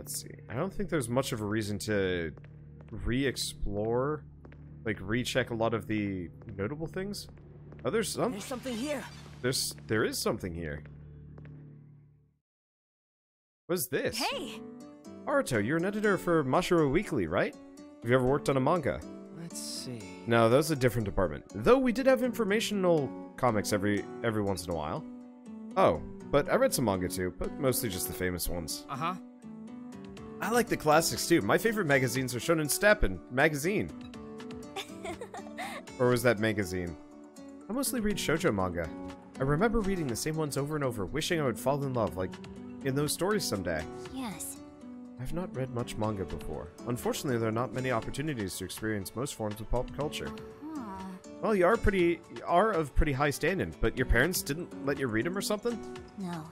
Let's see. I don't think there's much of a reason to re-explore, like recheck a lot of the notable things. Oh, there's something here. There is something here. What's this? Hey! Aruto, you're an editor for Mamoru Weekly, right? Have you ever worked on a manga? Let's see. No, that's a different department. Though we did have informational comics every once in a while. Oh, but I read some manga too, but mostly just the famous ones. Uh-huh. I like the classics too. My favorite magazines are Shonen Step and Magazine. Or was that Magazine? I mostly read shoujo manga. I remember reading the same ones over and over, wishing I would fall in love, like in those stories someday. Yes. I've not read much manga before. Unfortunately, there are not many opportunities to experience most forms of pop culture. Huh. Well, you are of pretty high standing, but your parents didn't let you read them or something? No.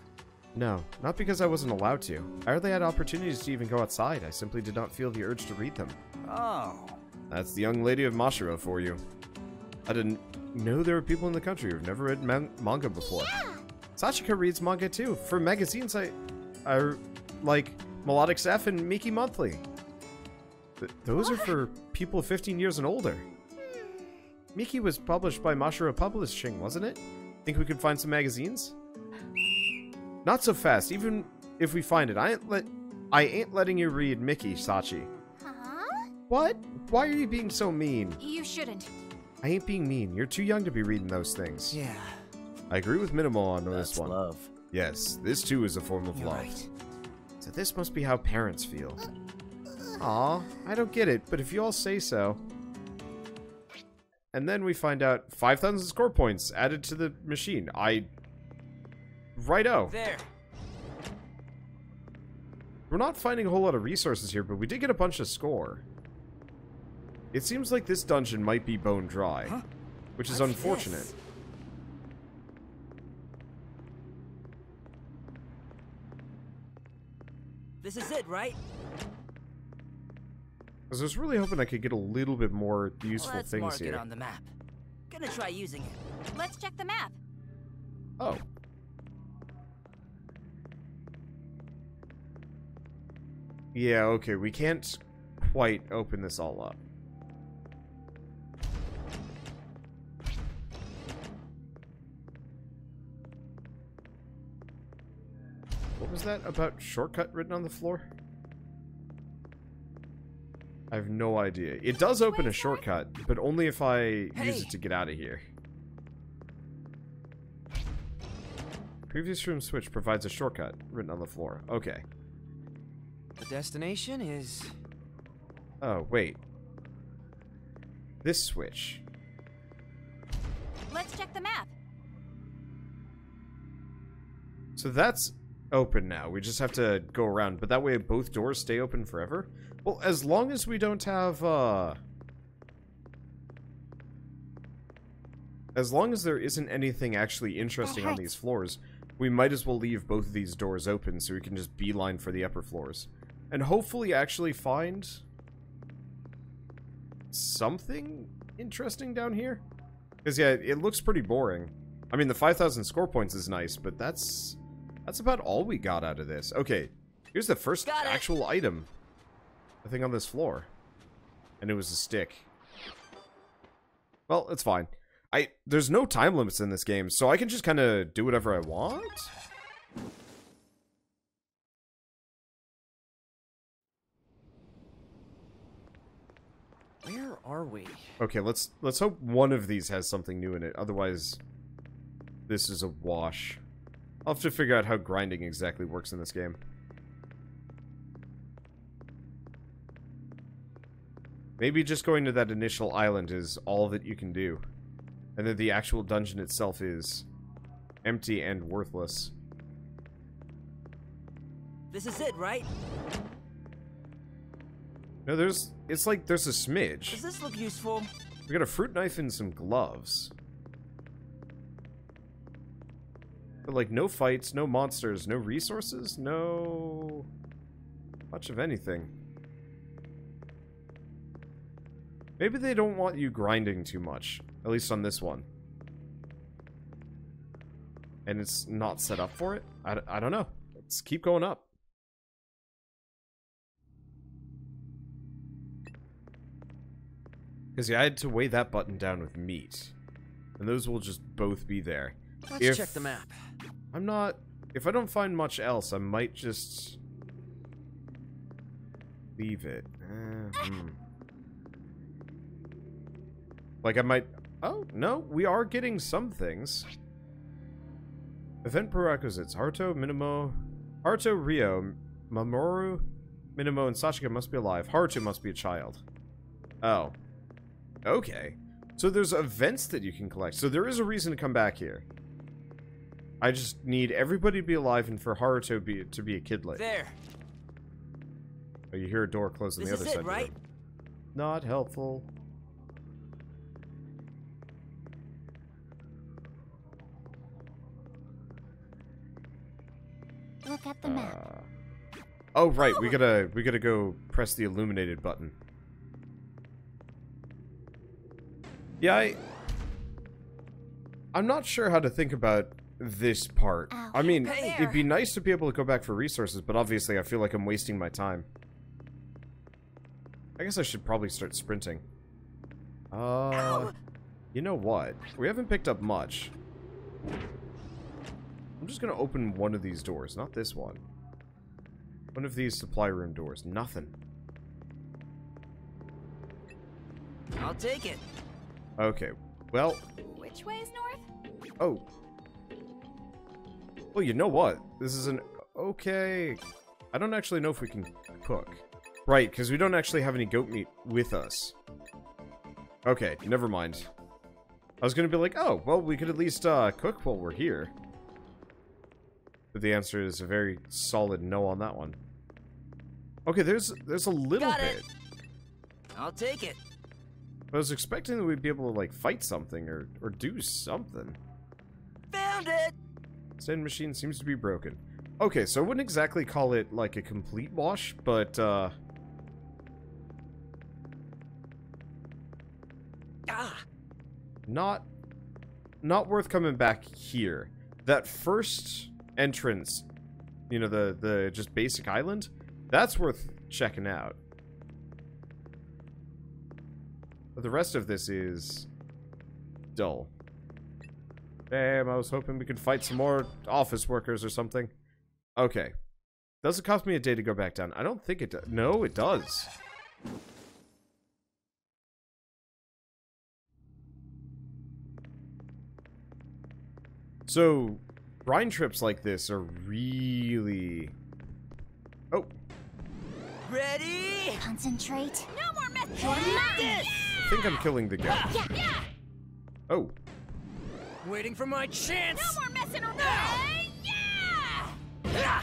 No, not because I wasn't allowed to. I hardly had opportunities to even go outside. I simply did not feel the urge to read them. Oh. That's the young lady of Mamoru for you. I didn't know there were people in the country who've never read manga before. Yeah. Sachika reads manga too. For magazines, I like Melodic Seth and Miki Monthly. Those are for people 15 years and older. Miki was published by Mamoru Publishing, wasn't it? Think we could find some magazines? Not so fast. Even if we find it, I ain't letting you read Mickey, Sachi. Huh? What? Why are you being so mean? You shouldn't. I ain't being mean. You're too young to be reading those things. Yeah. I agree with Minimal on this That's one. love. Yes, this too is a form of You're love. right. So this must be how parents feel. Aw, I don't get it, but if you all say so. And then we find out 5,000 score points added to the machine. Righto. There. We're not finding a whole lot of resources here, but we did get a bunch of score. It seems like this dungeon might be bone dry, Huh? which is What's unfortunate. This is it, right? Because I was really hoping I could get a little bit more useful Let's things mark here. it on the map. Gonna try using it. Let's check the map. Oh. Yeah, okay, we can't quite open this all up. What was that about shortcut written on the floor? I have no idea. It does open a shortcut, but only if I use it to get out of here. Previous room switch provides a shortcut written on the floor. Okay. The destination is... Oh, wait. This switch. Let's check the map. So that's open now. We just have to go around, but that way both doors stay open forever? Well, as long as we don't have, as long as there isn't anything actually interesting on these floors, we might as well leave both of these doors open so we can just beeline for the upper floors. And hopefully actually find something interesting down here. Because, yeah, it looks pretty boring. I mean, the 5,000 score points is nice, but that's about all we got out of this. Okay, here's the first actual item. I think on this floor. And it was a stick. Well, it's fine. There's no time limits in this game, so I can just kind of do whatever I want. Where are we? Okay, let's hope one of these has something new in it. Otherwise, this is a wash. I'll have to figure out how grinding exactly works in this game. Maybe just going to that initial island is all that you can do. And then the actual dungeon itself is empty and worthless. This is it, right? No, it's like there's a smidge. Does this look useful? We got a fruit knife and some gloves. But like no fights, no monsters, no resources, no much of anything. Maybe they don't want you grinding too much, at least on this one. And it's not set up for it? I don't know. Let's keep going up. Because yeah, I had to weigh that button down with meat. And those will just both be there. Let's check the map. I'm not... If I don't find much else, I might just... leave it. Like, I might... Oh, no, we are getting some things. Event prerequisites. Haruto, Rio, Mamoru, Minamo, and Sashika must be alive. Haruto must be a child. Oh. Okay. So there's events that you can collect. So there is a reason to come back here. I just need everybody to be alive and for Haruto to be a kidlet. There. Oh, you hear a door close on the other This is side it, right? of the room. Not helpful. Look at the map. Oh right, we gotta go press the illuminated button. Yeah, I'm not sure how to think about this part. Ow. I mean, Hey. it'd be nice to be able to go back for resources, but obviously I feel like I'm wasting my time. I guess I should probably start sprinting. You know what? We haven't picked up much. I'm just gonna open one of these doors, not this one. One of these supply room doors. Nothing. I'll take it. Okay, well... Which way is north? Oh. Well, you know what? This is an... Okay. I don't actually know if we can cook. Right, because we don't actually have any goat meat with us. Okay, never mind. I was gonna be like, oh, well, we could at least cook while we're here. But the answer is a very solid no on that one. Okay, there's a little Got bit. it. I'll take it. I was expecting that we'd be able to, like, fight something or do something. Found it. Sand machine seems to be broken. Okay, so I wouldn't exactly call it, like, a complete wash, but, not worth coming back here. That first entrance, you know, the just basic island, that's worth checking out. But the rest of this is dull. Damn, I was hoping we could fight some more office workers or something. Okay. Does it cost me a day to go back down? I don't think it does. No, it does. So, brine trips like this are really... Oh. Ready? Concentrate. No more mess. I think I'm killing the goat. Yeah. Oh. Waiting for my chance. No more messing around. Yeah.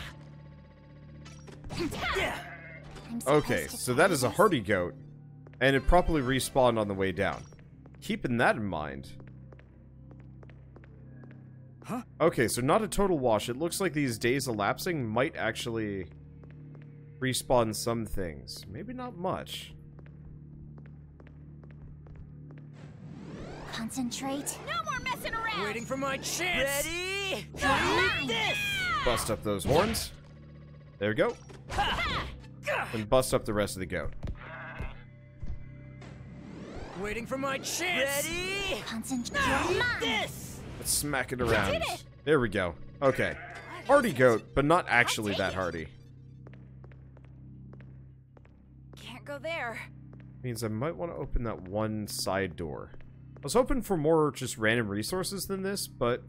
I'm supposed Okay, to so that is a find this? hardy goat, and it properly respawned on the way down. Keeping that in mind... Huh? Okay, so not a total wash. It looks like these days elapsing might actually respawn some things. Maybe not much. Concentrate. No more messing around. Waiting for my chance. Ready? Mine. Bust up those horns. There we go. And bust up the rest of the goat. Waiting for my chance. Ready? Concentrate. This. Let's smack it around. There we go. Okay. Hardy goat, but not actually that hardy. Can't go there. Means I might want to open that one side door. I was hoping for more just random resources than this, but...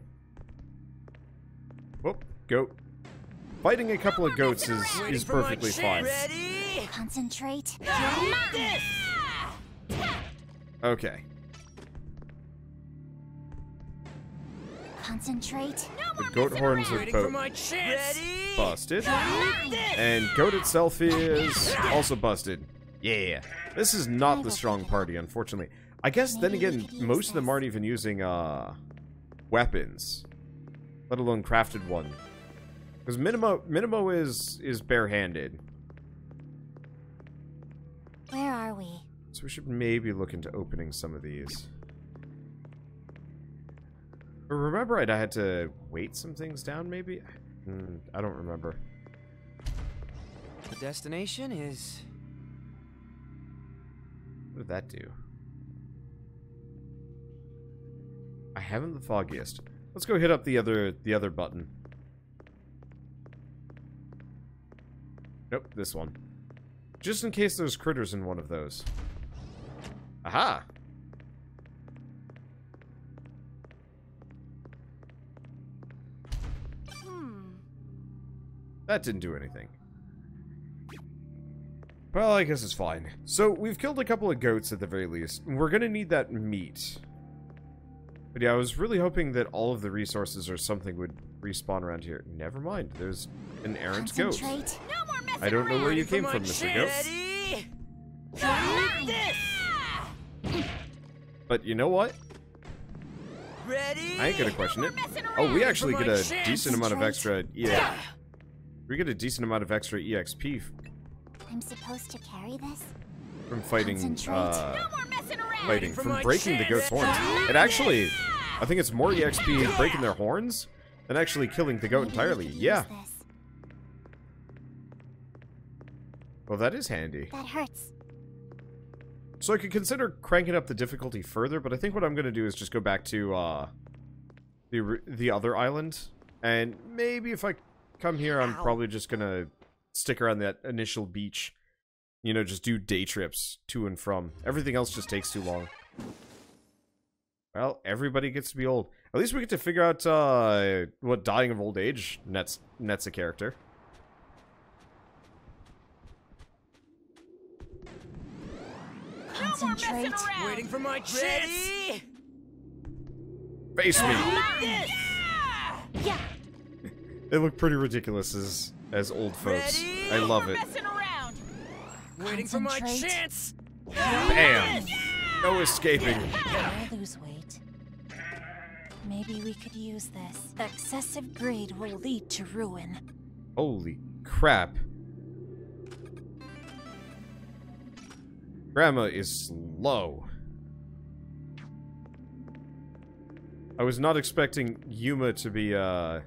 Whoop, goat. Fighting a couple of goats is perfectly fine. Ready? Concentrate. This. Okay. Concentrate. The goat horns are Waiting for both my chance. Ready? busted. Mine. And goat itself is also busted. Yeah. This is not the strong party, unfortunately. I guess, then again, most of them aren't even using, weapons. Let alone crafted one. Because Minimo is barehanded. Where are we? So we should maybe look into opening some of these. But remember I had to weight some things down, maybe? I don't remember. The destination is... What did that do? haven't the foggiest. Let's go hit up the other button. Nope, this one. Just in case there's critters in one of those. Aha! That didn't do anything. Well, I guess it's fine. So, we've killed a couple of goats at the very least. We're gonna need that meat. But yeah, I was really hoping that all of the resources or something would respawn around here. Never mind, there's an errant goat. No more messing I don't know where you For came my from, Mr. Goat. Ready? This. But you know what? Ready? I ain't gonna question it. messing Oh, we around. actually For get my a chance. decent amount of extra... Yeah. Yeah. We get a decent amount of extra EXP I'm supposed to carry this? from fighting, Concentrate. No more messing around. fighting, For from my breaking the chance. goat's horns. It actually, I think it's more EXP breaking their horns than actually killing the goat Maybe we entirely. could Yeah. use this. Well, that is handy. That hurts. So I could consider cranking up the difficulty further, but I think what I'm gonna do is just go back to, the other island. And maybe if I come here, I'm probably just gonna stick around that initial beach. You know, just do day trips to and from. Everything else just takes too long. Well, everybody gets to be old. At least we get to figure out, what dying of old age nets a character. Concentrate. Waiting for my chance. Ready? Face me! This. Yeah. They look pretty ridiculous as old folks. Ready? I love it. Messing around. Waiting for my Concentrate. chance. Bam! No escaping. I'll lose weight. Maybe we could use this. The excessive greed will lead to ruin. Holy crap. Grandma is slow. I was not expecting Yuma to be, that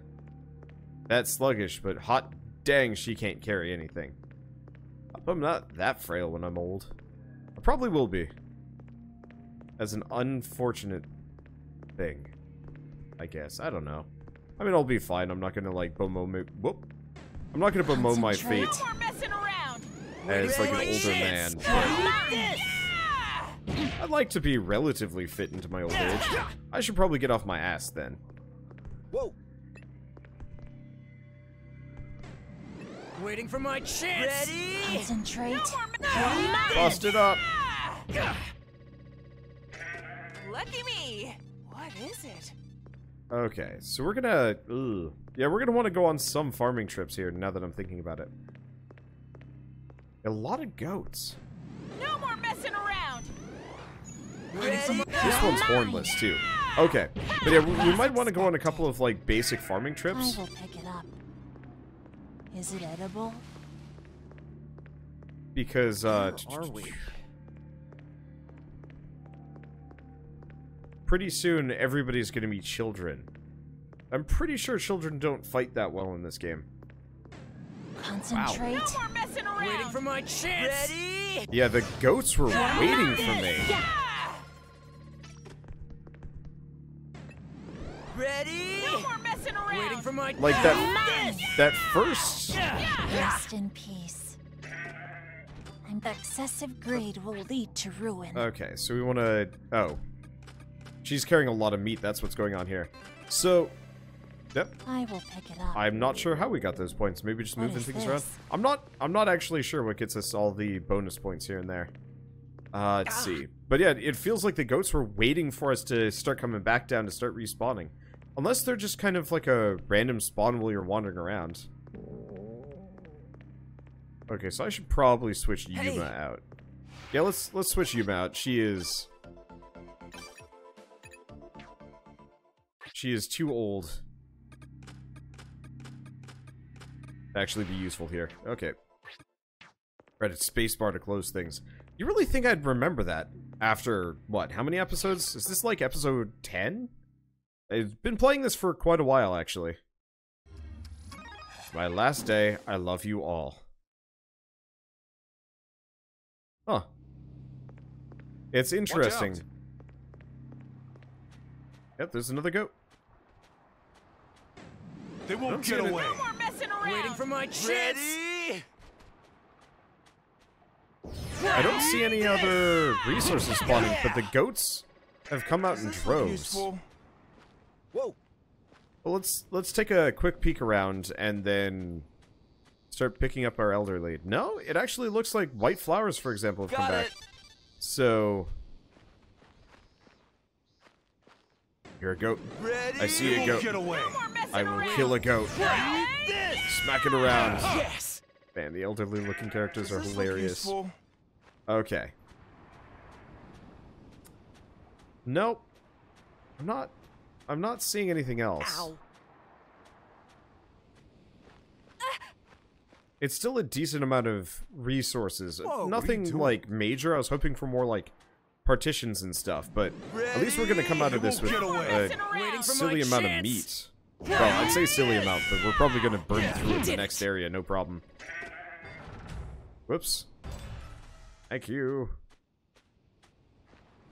sluggish, but hot dang, she can't carry anything. I'm not that frail when I'm old. I probably will be. As an unfortunate thing. I guess. I don't know. I mean, I'll be fine. I'm not gonna, like, bemoan whoop. I'm not gonna bemoan my fate Concentrate. No more messing around. as, like, an Waiting for older my man. chance. But This. I'd like to be relatively fit into my old age. I should probably get off my ass then. Whoa. Waiting for my chance. Ready? Concentrate. Bust it up! Lucky me. What is it? Okay, so we're gonna... Ugh. Yeah, we're gonna want to go on some farming trips here, now that I'm thinking about it. A lot of goats. No more messing around. Waiting for my This one's hornless, too. Okay, but yeah, we might want to go on a couple of, like, basic farming I trips. will pick it up. Is it edible? Because, Are we? pretty soon, everybody's gonna be children. I'm pretty sure children don't fight that well in this game. Concentrate. No more messing around. Waiting for my chance. Ready? Yeah, the goats were waiting for me. Ready? No more messing around. Waiting for my Like, that first... Rest in peace. And excessive greed will lead to ruin. Okay, so we want to... Oh. She's carrying a lot of meat, that's what's going on here. So... Yep, I will pick it up. I'm not sure how we got those points. Maybe just What moving is things around. this? I'm not actually sure what gets us all the bonus points here and there. Let's see. But yeah, it feels like the goats were waiting for us to start coming back down to start respawning. Unless they're just kind of like a random spawn while you're wandering around. Okay, so I should probably switch Yuma out. Yeah, let's switch Yuma out. She is too old to actually be useful here. Okay. Right, it's spacebar to close things. You really think I'd remember that after, what, how many episodes? Is this like episode 10? I've been playing this for quite a while, actually. My last day, I love you all. Huh. It's interesting. Yep, there's another goat. They won't get away. No more messing around. Waiting for my chance. Ready? I don't see any other resources spawning, but the goats have come out in droves. Useful? Whoa. Well, let's take a quick peek around and then start picking up our elderly. No, it actually looks like white flowers, for example, have come back. So you're a goat. Ready? I see a goat. Get away. No more messing I will around. kill a goat. This. Smack it around. Yes. Man, the elderly looking characters are Does this look hilarious. useful? Okay. Nope. I'm not seeing anything else. Ow. It's still a decent amount of resources. Whoa, what are you Nothing doing? like major. I was hoping for more like partitions and stuff, but at least we're gonna come out of this with Get away. a Messing around. Waiting for silly my amount of chance. meat. Well, I'd say silly amount, but we're probably gonna burn through in the next area, no problem. Whoops. Thank you.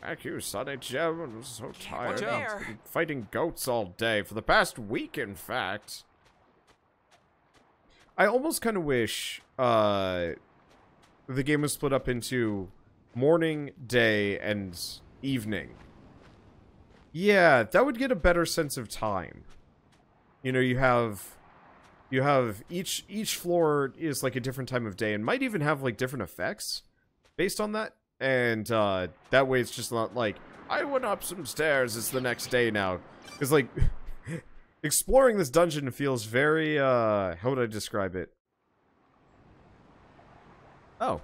Thank you, Sonny Jim. I'm so tired. Watch out. I've been fighting goats all day. For the past week, in fact. I almost kind of wish the game was split up into morning, day, and evening. Yeah, that would get a better sense of time. You know, you have each floor is like a different time of day and might even have like different effects based on that. And that way it's just not like, I went up some stairs, it's the next day now. It's like, exploring this dungeon feels very, how would I describe it? Oh.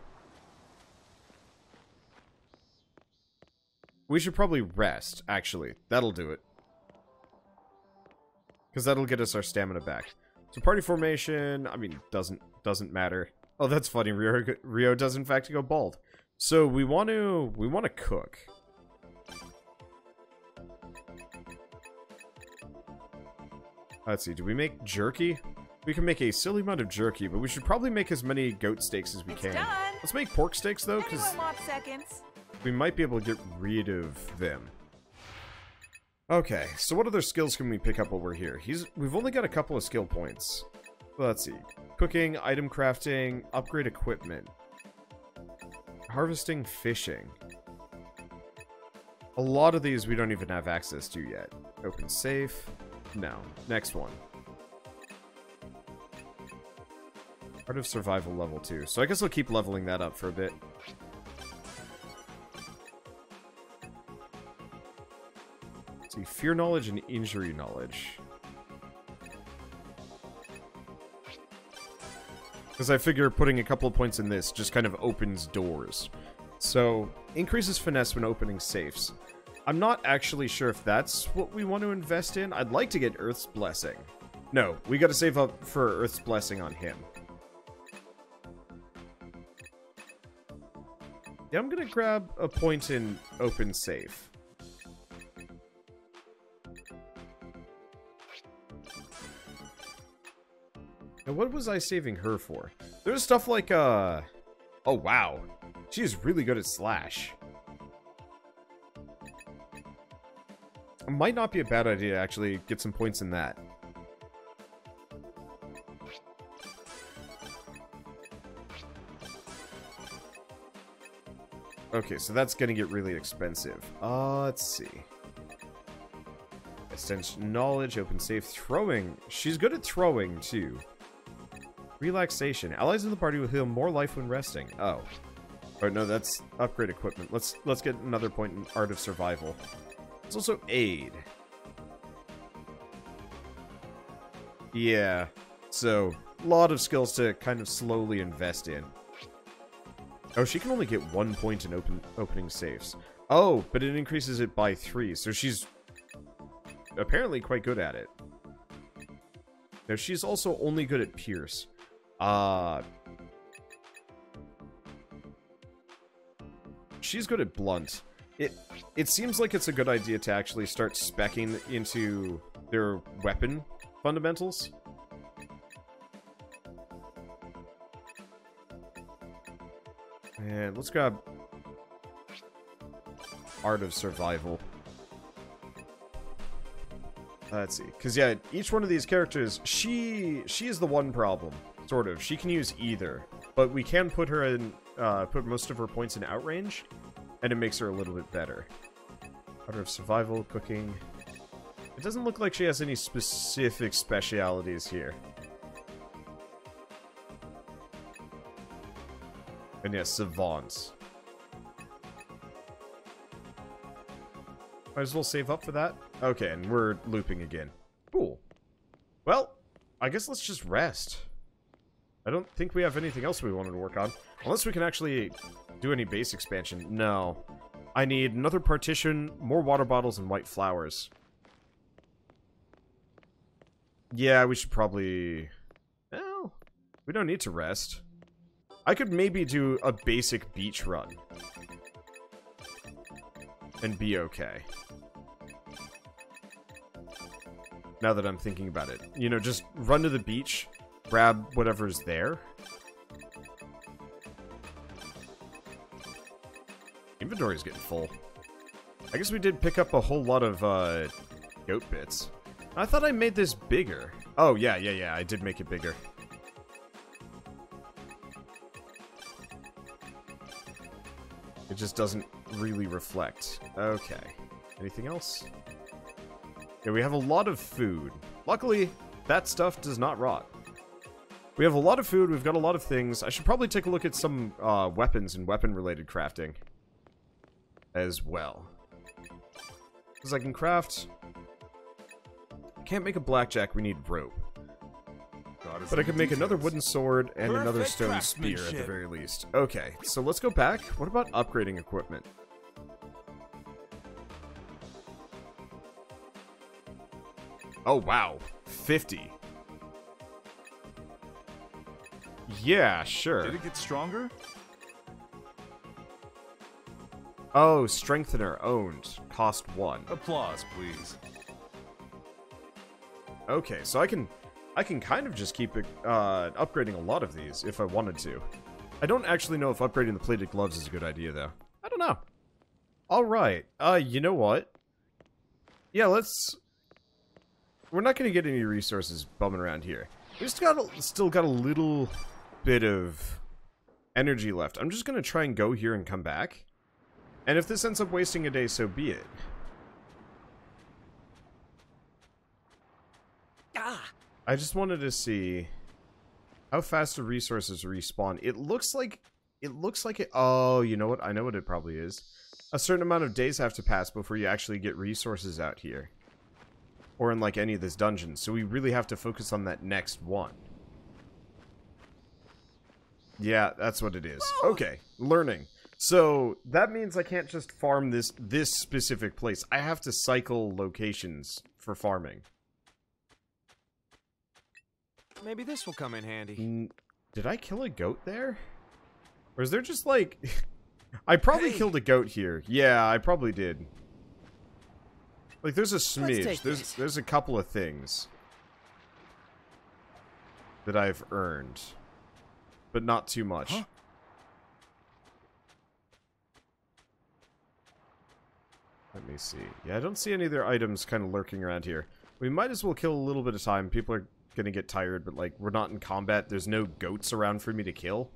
We should probably rest, actually. That'll do it. Because that'll get us our stamina back. So party formation, I mean, doesn't matter. Oh, that's funny. Rio does in fact go bald. So we want to cook. Let's see. Do we make jerky? We can make a silly amount of jerky, but we should probably make as many goat steaks as we It's can. done. Let's make pork steaks though, because Anyone want seconds? we might be able to get rid of them. Okay, so what other skills can we pick up while we're here? We've only got a couple of skill points. Let's see. Cooking, item crafting, upgrade equipment. Harvesting, fishing. A lot of these we don't even have access to yet. Open safe. No. Next one. Art of Survival level 2. So I guess I'll keep leveling that up for a bit. Let's see, fear knowledge and injury knowledge. Because I figure putting a couple of points in this just kind of opens doors. So, increases finesse when opening safes. I'm not actually sure if that's what we want to invest in. I'd like to get Earth's Blessing. No, we gotta save up for Earth's Blessing on him. Yeah, I'm gonna grab a point in open safe. Now, what was I saving her for? There's stuff like, oh, wow. She's really good at Slash. It might not be a bad idea to actually get some points in that. Okay, so that's gonna get really expensive. Let's see. Extension knowledge, open safe, throwing. She's good at throwing, too. Relaxation. Allies in the party will heal more life when resting. Oh. Oh, no, that's upgrade equipment. Let's get another point in Art of Survival. It's also aid. Yeah. So, a lot of skills to kind of slowly invest in. Oh, she can only get 1 point in opening safes. Oh, but it increases it by 3, so she's apparently quite good at it. Now, she's also only good at Pierce. She's good at Blunt. It seems like it's a good idea to actually start speccing into their weapon fundamentals. And let's grab Art of Survival. Let's see. Because, yeah, each one of these characters, she is the one problem. Sort of. She can use either. But we can put her in, put most of her points in outrange, and it makes her a little bit better. Order of survival, cooking. It doesn't look like she has any specific specialities here. And yes, savants. Might as well save up for that. Okay, and we're looping again. Cool. Well, I guess let's just rest. I don't think we have anything else we wanted to work on. Unless we can actually do any base expansion. No. I need another partition, more water bottles, and white flowers. Yeah, we should probably... Well, we don't need to rest. I could maybe do a basic beach run. And be okay. Now that I'm thinking about it. You know, just run to the beach, grab whatever's there. Inventory's getting full. I guess we did pick up a whole lot of, goat bits. I thought I made this bigger. Oh, yeah, I did make it bigger. It just doesn't really reflect. Okay. Anything else? Yeah, we have a lot of food. Luckily, that stuff does not rot. We have a lot of food, we've got a lot of things. I should probably take a look at some weapons and weapon-related crafting as well. Because I can craft... Can't make a blackjack, we need rope. But I could make another wooden sword and another stone spear at the very least. Okay, so let's go back. What about upgrading equipment? Oh, wow. 50. Yeah, sure. Did it get stronger? Oh, strengthener owned. Cost 1. Applause, please. Okay, so I can kind of just keep upgrading a lot of these if I wanted to. I don't actually know if upgrading the plated gloves is a good idea, though. I don't know. Alright, you know what? Yeah, let's... We're not going to get any resources bumming around here. We just still got a little bit of energy left. I'm just going to try and go here and come back. And if this ends up wasting a day, so be it. I just wanted to see how fast the resources respawn. It looks like it. Oh, you know what? I know what it probably is. A certain amount of days have to pass before you actually get resources out here, or in like any of this dungeon. So we really have to focus on that next one. Yeah, that's what it is. Okay, learning. So that means I can't just farm this specific place. I have to cycle locations for farming. Maybe this will come in handy. Did I kill a goat there? Or is there just like... I probably killed a goat here. Yeah, I probably did. Like, there's a smidge. There's a couple of things that I've earned. But not too much. Huh? Let me see. Yeah, I don't see any other items kind of lurking around here. We might as well kill a little bit of time. People are gonna get tired, but like, we're not in combat. There's no goats around for me to kill.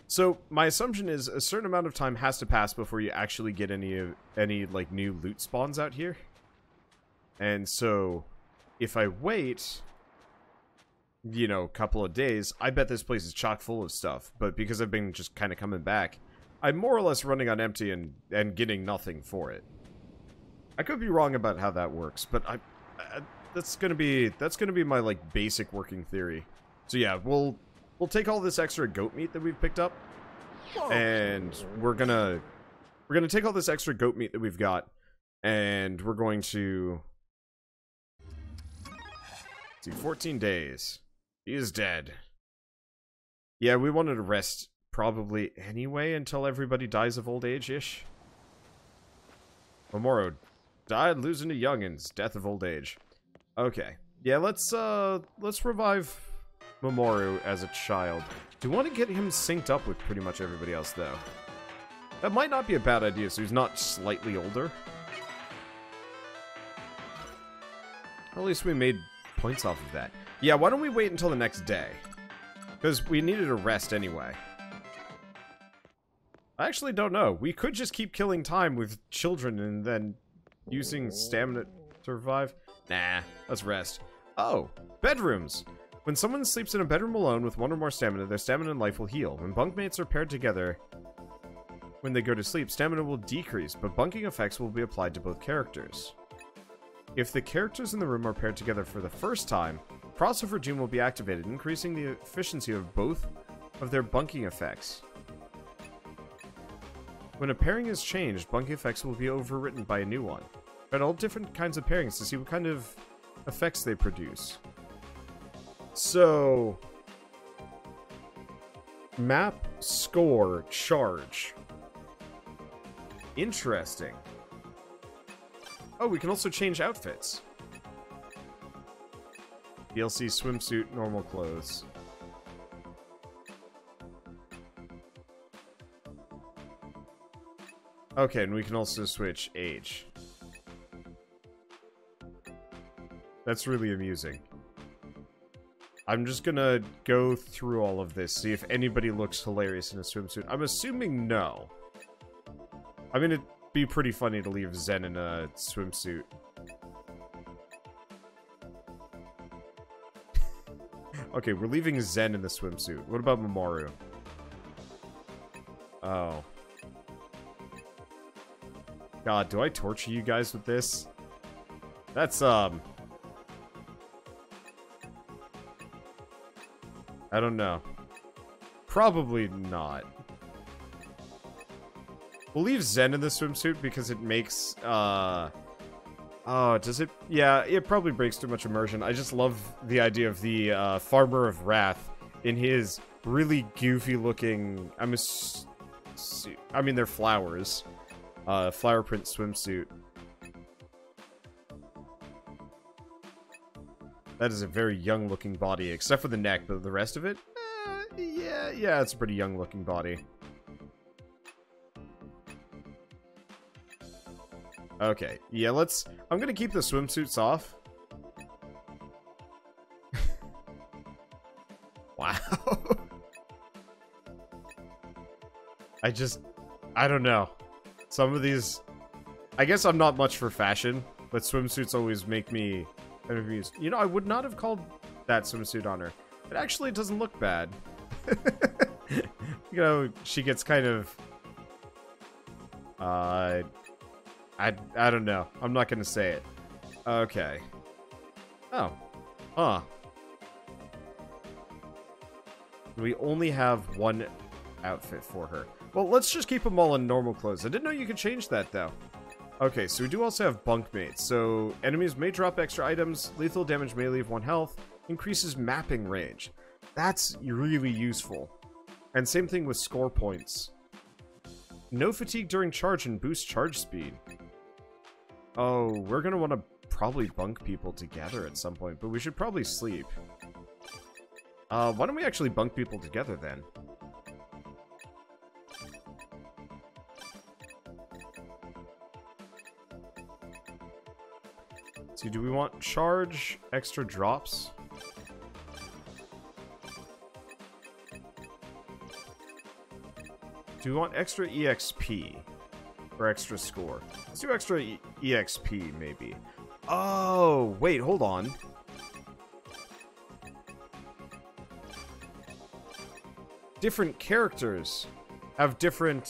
So my assumption is a certain amount of time has to pass before you actually get any like new loot spawns out here. And so if I wait, you know, a couple of days, I bet this place is chock full of stuff. But because I've been just kind of coming back, I'm more or less running on empty and getting nothing for it. I could be wrong about how that works, but that's gonna be my like basic working theory. So yeah, we'll take all this extra goat meat that we've picked up, and we're gonna take all this extra goat meat that we've got, and we're going to see 14 days. He is dead. Yeah, we wanted to rest probably anyway until everybody dies of old age-ish. Mamoru died losing to youngins. Death of old age. Okay. Yeah, let's revive Mamoru as a child. Do want to get him synced up with pretty much everybody else, though. That might not be a bad idea, so he's not slightly older. At least we made points off of that. Yeah, why don't we wait until the next day? Because we needed a rest anyway. I actually don't know. We could just keep killing time with children and then using stamina to survive. Nah, let's rest. Oh, bedrooms. When someone sleeps in a bedroom alone with one or more stamina, their stamina and life will heal. When bunkmates are paired together, when they go to sleep, stamina will decrease, but bunking effects will be applied to both characters. If the characters in the room are paired together for the first time, crossover gene will be activated, increasing the efficiency of both of their bunking effects. When a pairing is changed, bunking effects will be overwritten by a new one. Try all different kinds of pairings to see what kind of effects they produce. So, map, score, charge. Interesting. Oh, we can also change outfits. DLC swimsuit, normal clothes. Okay, and we can also switch age. That's really amusing. I'm just gonna go through all of this, see if anybody looks hilarious in a swimsuit. I'm assuming no. I mean, it'd be pretty funny to leave Zen in a swimsuit. Okay, we're leaving Zen in the swimsuit. What about Mamoru? Oh. God, do I torture you guys with this? That's, I don't know. Probably not. We'll leave Zen in the swimsuit because it makes, oh, does it? Yeah, it probably breaks too much immersion. I just love the idea of the, Farmer of Wrath in his really goofy looking, I mean, they're flowers. Flower print swimsuit. That is a very young looking body, except for the neck, but the rest of it? Yeah, it's a pretty young looking body. Okay, yeah, I'm gonna keep the swimsuits off. Wow. I don't know. Some of these, I guess I'm not much for fashion, but swimsuits always make me confused. You know, I would not have called that swimsuit on her. It actually doesn't look bad. You know, she gets kind of, I don't know. I'm not gonna say it. Okay. Oh. Huh. We only have one outfit for her. Well, let's just keep them all in normal clothes. I didn't know you could change that, though. Okay, so we do also have bunkmates. So, enemies may drop extra items, lethal damage may leave 1 health, increases mapping range. That's really useful. And same thing with score points. No fatigue during charge and boost charge speed. Oh, we're gonna want to probably bunk people together at some point, but we should probably sleep. Why don't we actually bunk people together, then? So do we want charge, extra drops? Do we want extra EXP? Or extra score? Let's do extra EXP, maybe. Oh, wait, hold on. Different characters have different,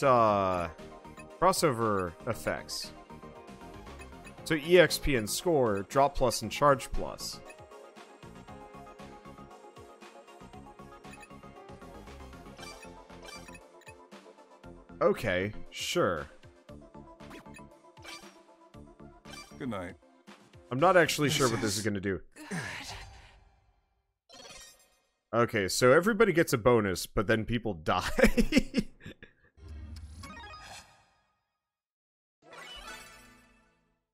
crossover effects. So EXP and score, drop plus and charge plus. Okay, sure. Good night. I'm not actually sure what this is going to do. Okay, so everybody gets a bonus, but then people die.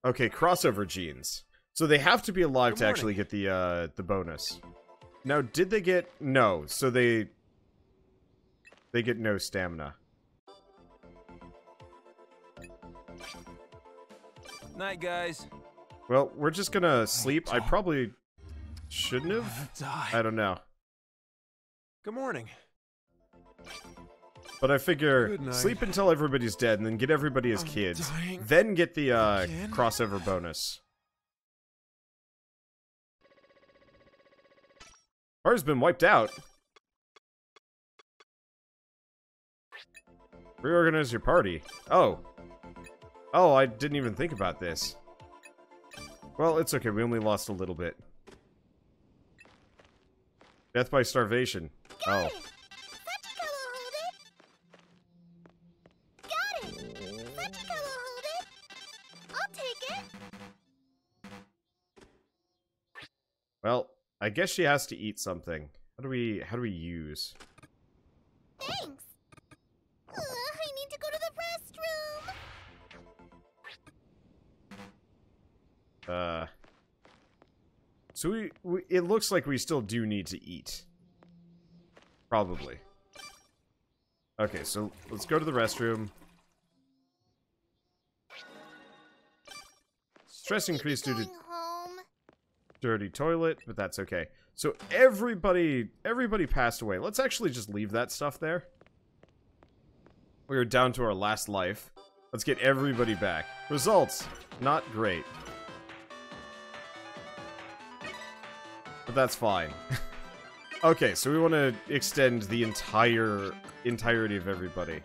Okay, crossover genes. So they have to be alive to actually get the bonus. Now, did they get... No, so they get no stamina. Night, guys. Well, we're just gonna sleep. I probably shouldn't have. I don't know. Good morning. But I figure Good night. sleep until everybody's dead and then get everybody as kids. dying Then get the again? crossover bonus. Bar's been wiped out. Reorganize your party. Oh. Oh, I didn't even think about this. Well, it's okay. We only lost a little bit. Death by starvation. Oh. Well, I guess she has to eat something. How do we use? Thanks. I need to go to the restroom. So we it looks like we still do need to eat. Probably. Okay, so let's go to the restroom. Stress increase due to Home. dirty toilet, but that's okay. So everybody passed away. Let's actually just leave that stuff there. We are down to our last life. Let's get everybody back. Results, not great. But that's fine. Okay, so we want to extend the entirety of everybody.